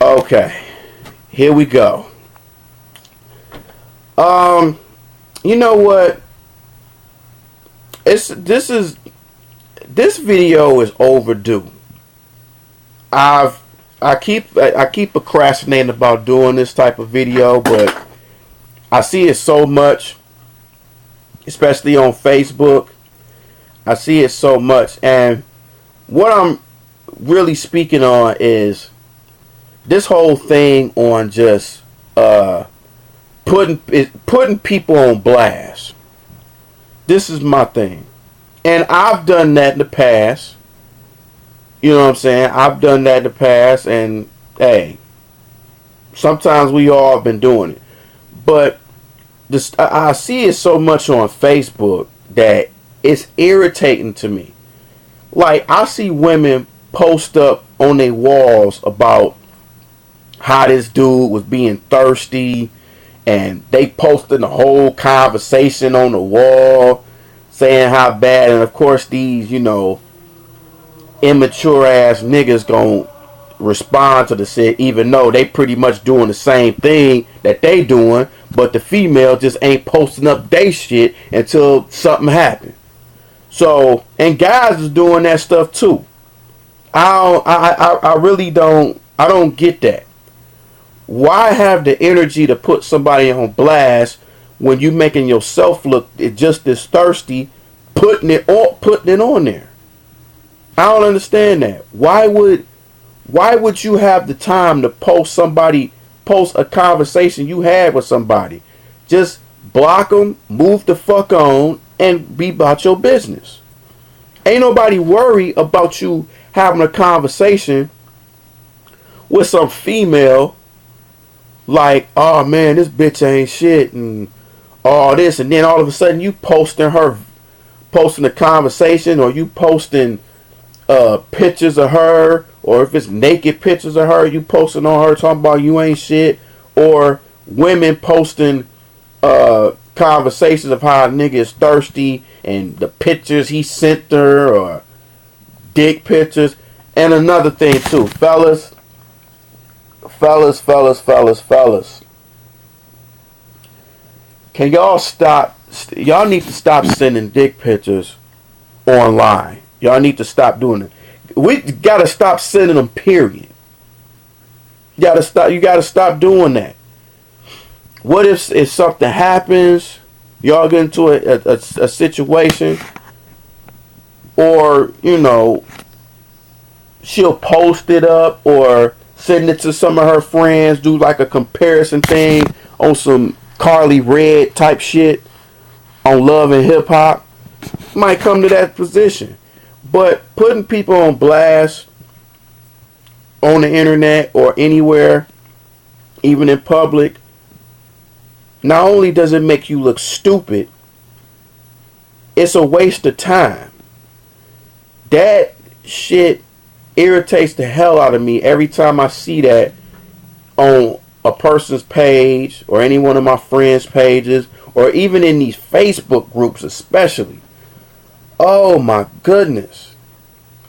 Okay, here we go. You know what? It's this video is overdue. I keep procrastinating about doing this type of video, but I see it so much, especially on Facebook. I see it so much, and what I'm really speaking on is this whole thing on just putting people on blast. This is my thing, and I've done that in the past. You know what I'm saying? I've done that in the past, and hey, sometimes we all have been doing it. But this, I see it so much on Facebook that it's irritating to me. Like, I see women post up on their walls about how this dude was being thirsty, and they posted the whole conversation on the wall saying how bad, and of course these, immature ass niggas gon' respond to the shit, even though they pretty much doing the same thing that they doing, but the female just ain't posting up they shit until something happen. So, and guys is doing that stuff too. I really don't, I don't get that. Why have the energy to put somebody on blast when you making yourself look just as thirsty, putting it on there? I don't understand that. Why would you have the time to post a conversation you had with somebody? Just block them, move the fuck on, and be about your business. Ain't nobody worry about you having a conversation with some female like, oh man, this bitch ain't shit, and all this, and then all of a sudden you posting the conversation, or you posting pictures of her, or if it's naked pictures of her, you posting on her talking about you ain't shit, or women posting conversations of how a nigga is thirsty and the pictures he sent her, or dick pictures. And another thing too, fellas, can y'all stop? Y'all need to stop sending dick pictures online. Y'all need to stop doing it. We gotta stop sending them, period. You gotta stop doing that. What if something happens, y'all get into a situation, or she'll post it up or send it to some of her friends, do like a comparison thing on some Carly Red type shit on Love and Hip Hop, might come to that position. But putting people on blast on the internet or anywhere, even in public, not only does it make you look stupid, it's a waste of time. That shit irritates the hell out of me every time I see that on a person's page or any one of my friends' pages, or even in these Facebook groups especially. Oh my goodness.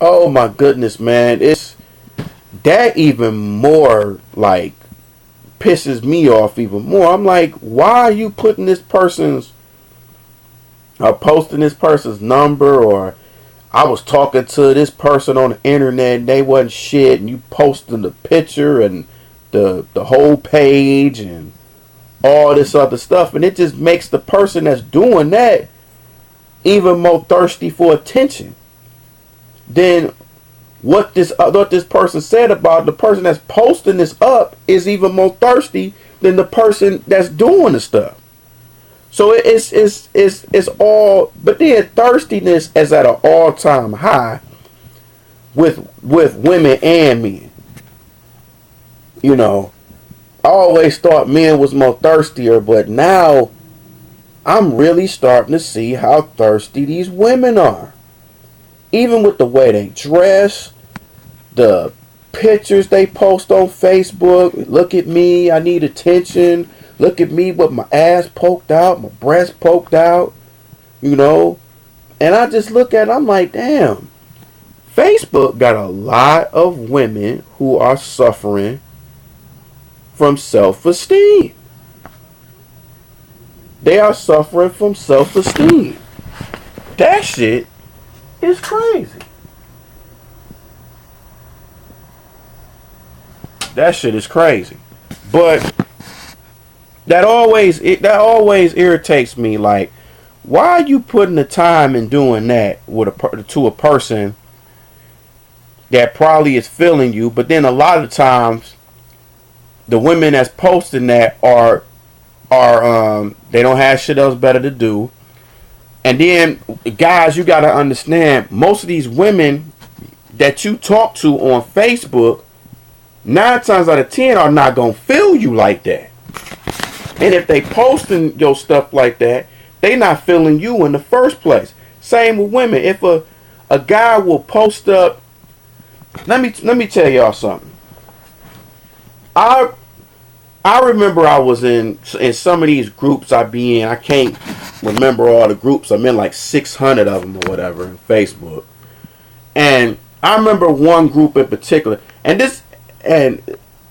Oh my goodness, man. It's that even more, like, pisses me off even more. I'm like, why are you putting this person's posting this person's number, or I was talking to this person on the internet and they wasn't shit, and you posting the picture and the whole page and all this other stuff, and it just makes the person that's doing that even more thirsty for attention than what this person said. About the person that's posting this up is even more thirsty than the person that's doing the stuff. So it's all, but then thirstiness is at an all-time high with women and men. I always thought men was more thirstier, but now I'm really starting to see how thirsty these women are. Even with the way they dress, the pictures they post on Facebook. Look at me, I need attention. Look at me with my ass poked out, my breast poked out, And I just look at it, I'm like, damn. Facebook got a lot of women who are suffering from self-esteem. They are suffering from self-esteem. That shit is crazy. That shit is crazy. But that always irritates me. Like, why are you putting the time in doing that to a person that probably is feeling you? But then a lot of times, the women that's posting that are they don't have shit else better to do. And then, guys, you gotta understand, most of these women that you talk to on Facebook, 9 times out of 10 are not gonna feel you like that. And if they posting your stuff like that, they not feeling you in the first place. Same with women. If a guy will post up, let me tell y'all something. I remember I was in some of these groups I be in. I can't remember all the groups. I'm in like 600 of them or whatever in Facebook. And I remember one group in particular, and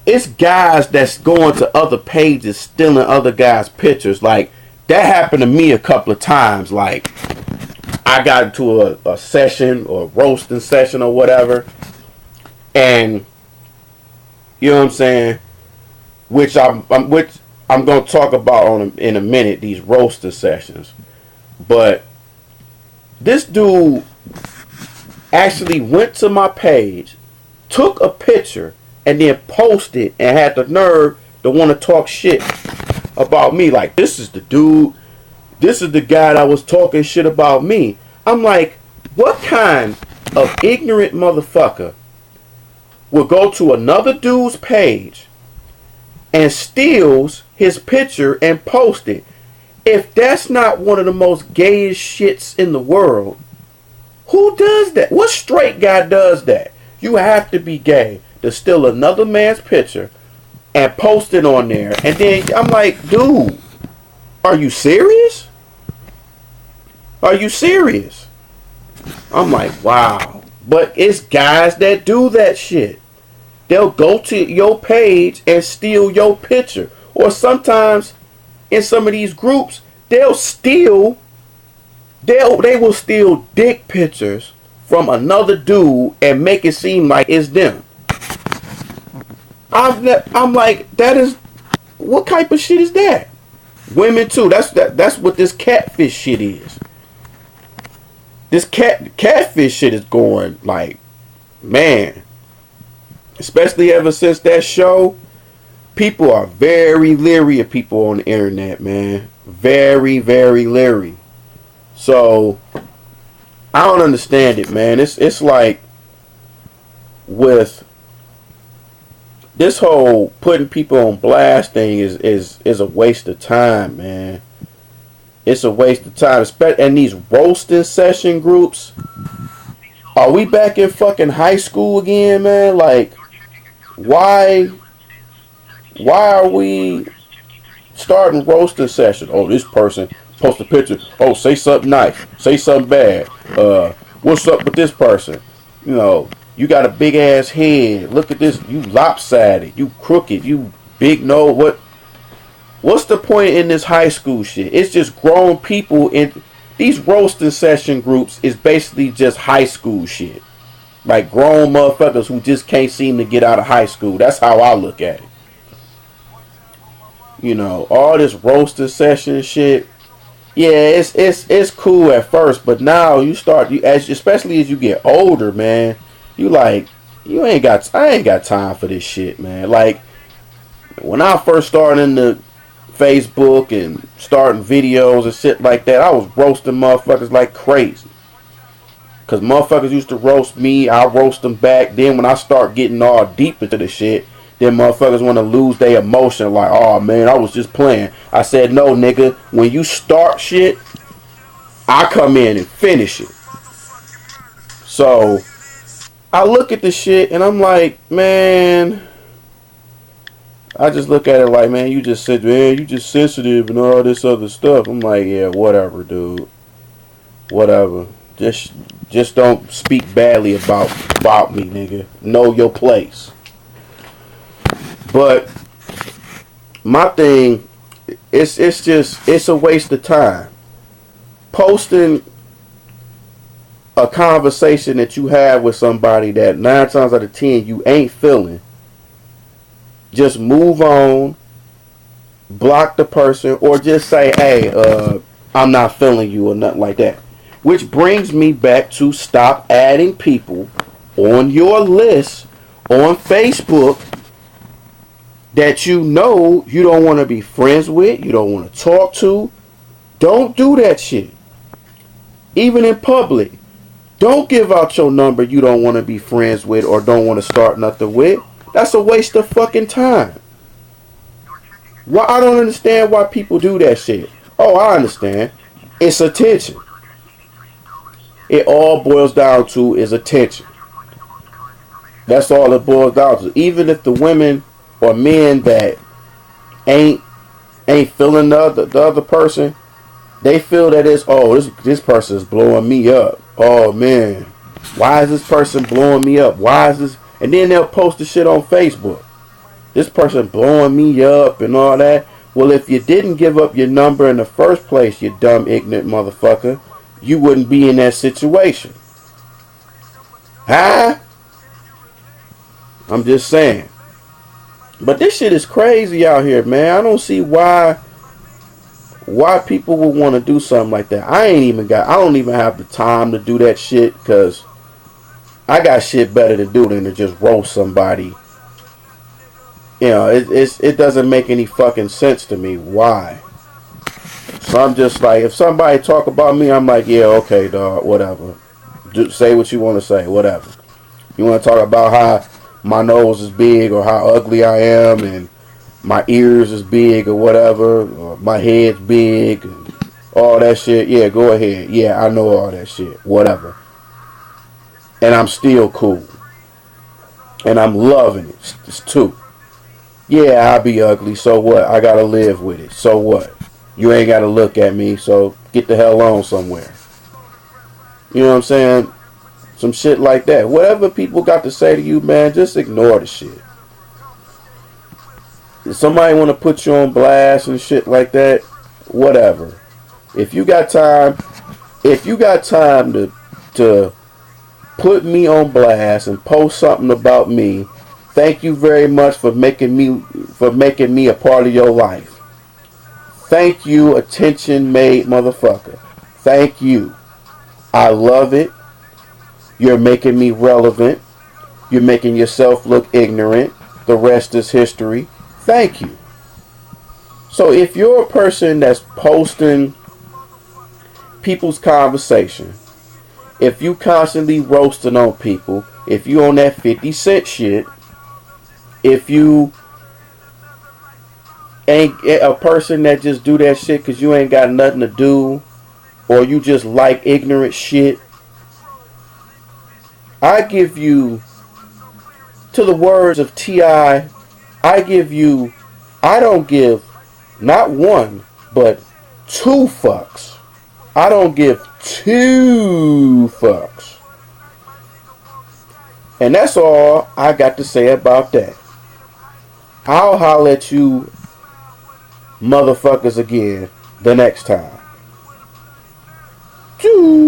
it's guys that's going to other pages stealing other guys' pictures. Like, that happened to me a couple of times. Like, I got into a session or a roasting session or whatever, and you know what I'm saying, which I'm gonna talk about in a minute, these roasting sessions. But this dude actually went to my page, took a picture, and then posted and had the nerve to want to talk shit about me. Like, this is the dude, this is the guy that was talking shit about me. I'm like, what kind of ignorant motherfucker will go to another dude's page and steals his picture and post it? If that's not one of the most gayest shits in the world, who does that? What straight guy does that? You have to be gay to steal another man's picture and post it on there. And then I'm like, dude, are you serious? Are you serious? I'm like, wow. But it's guys that do that shit. They'll go to your page and steal your picture. Or sometimes in some of these groups, they will steal dick pictures from another dude and make it seem like it's them. I'm like, that is, what type of shit is that? Women too. That's what this catfish shit is. This catfish shit is going, like, man. Especially ever since that show, people are very leery of people on the internet, man. Very, very leery. So I don't understand it, man. It's like with this whole putting people on blast thing is a waste of time, man. It's a waste of time. And these roasting session groups, are we back in fucking high school again, man? Like, why are we starting roasting session? Oh, this person post a picture. Oh, say something nice. Say something bad. What's up with this person? You know, you got a big ass head. Look at this. You lopsided. You crooked. You big nose. What's the point in this high school shit? It's just grown people in these roasting session groups. Is basically just high school shit. Like grown motherfuckers who just can't seem to get out of high school. That's how I look at it. You know, all this roasting session shit. Yeah, it's cool at first, but now especially as you get older, man, I ain't got time for this shit, man. Like, when I first started into Facebook and starting videos and shit like that, I was roasting motherfuckers like crazy. Cause motherfuckers used to roast me, I roast them back. Then when I start getting all deep into the shit, then motherfuckers want to lose their emotion. Like, oh man, I was just playing. I said, no, nigga. When you start shit, I come in and finish it. So I look at the shit and I'm like, man. I just look at it like, man, you just said, man, you just sensitive and all this other stuff. I'm like, yeah, whatever, dude. Whatever. Just don't speak badly about me, nigga. Know your place. But my thing, it's a waste of time. Posting a conversation that you have with somebody that 9 times out of 10 you ain't feeling. Just move on, block the person, or just say, hey, I'm not feeling you, or nothing like that. Which brings me back to stop adding people on your list on Facebook that you know you don't want to be friends with, you don't want to talk to. Don't do that shit. Even in public. Don't give out your number you don't want to be friends with or don't want to start nothing with. That's a waste of fucking time. Why? I don't understand why people do that shit. Oh, I understand. It's attention. It all boils down to is attention. That's all it boils down to. Even if the women or men that ain't feeling the other person, they feel that it's, oh, this person is blowing me up. Oh man, why is this person blowing me up? Why is this? And then they'll post the shit on Facebook. This person blowing me up and all that. Well, if you didn't give up your number in the first place, you dumb ignorant motherfucker, you wouldn't be in that situation. Huh? I'm just saying. But this shit is crazy out here, man. I don't see why people would want to do something like that. I don't even have the time to do that shit, because I got shit better to do than to just roast somebody. You know, it doesn't make any fucking sense to me. Why? So I'm just like, if somebody talk about me, I'm like, yeah, okay, dog, whatever. Say what you want to say, whatever. You want to talk about how my nose is big or how ugly I am and my ears is big or whatever, or my head's big, and all that shit, yeah, go ahead. Yeah, I know all that shit, whatever. And I'm still cool. And I'm loving it. It's too. Yeah, I be ugly, so what? I gotta live with it, so what? You ain't gotta look at me, so get the hell on somewhere. You know what I'm saying? Some shit like that. Whatever people got to say to you, man, just ignore the shit. If somebody want to put you on blast and shit like that, whatever. If you got time to put me on blast and post something about me, thank you very much for making me a part of your life. Thank you, attention made motherfucker. Thank you. I love it. You're making me relevant. You're making yourself look ignorant. The rest is history. Thank you. So if you're a person that's posting people's conversation, if you constantly roasting on people, if you on that 50 Cent shit, if you ain't a person that just do that shit because you ain't got nothing to do, or you just like ignorant shit, I give you, to the words of T.I., I don't give not one, but 2 fucks. I don't give 2 fucks. And that's all I got to say about that. I'll holler at you motherfuckers again the next time. Choo!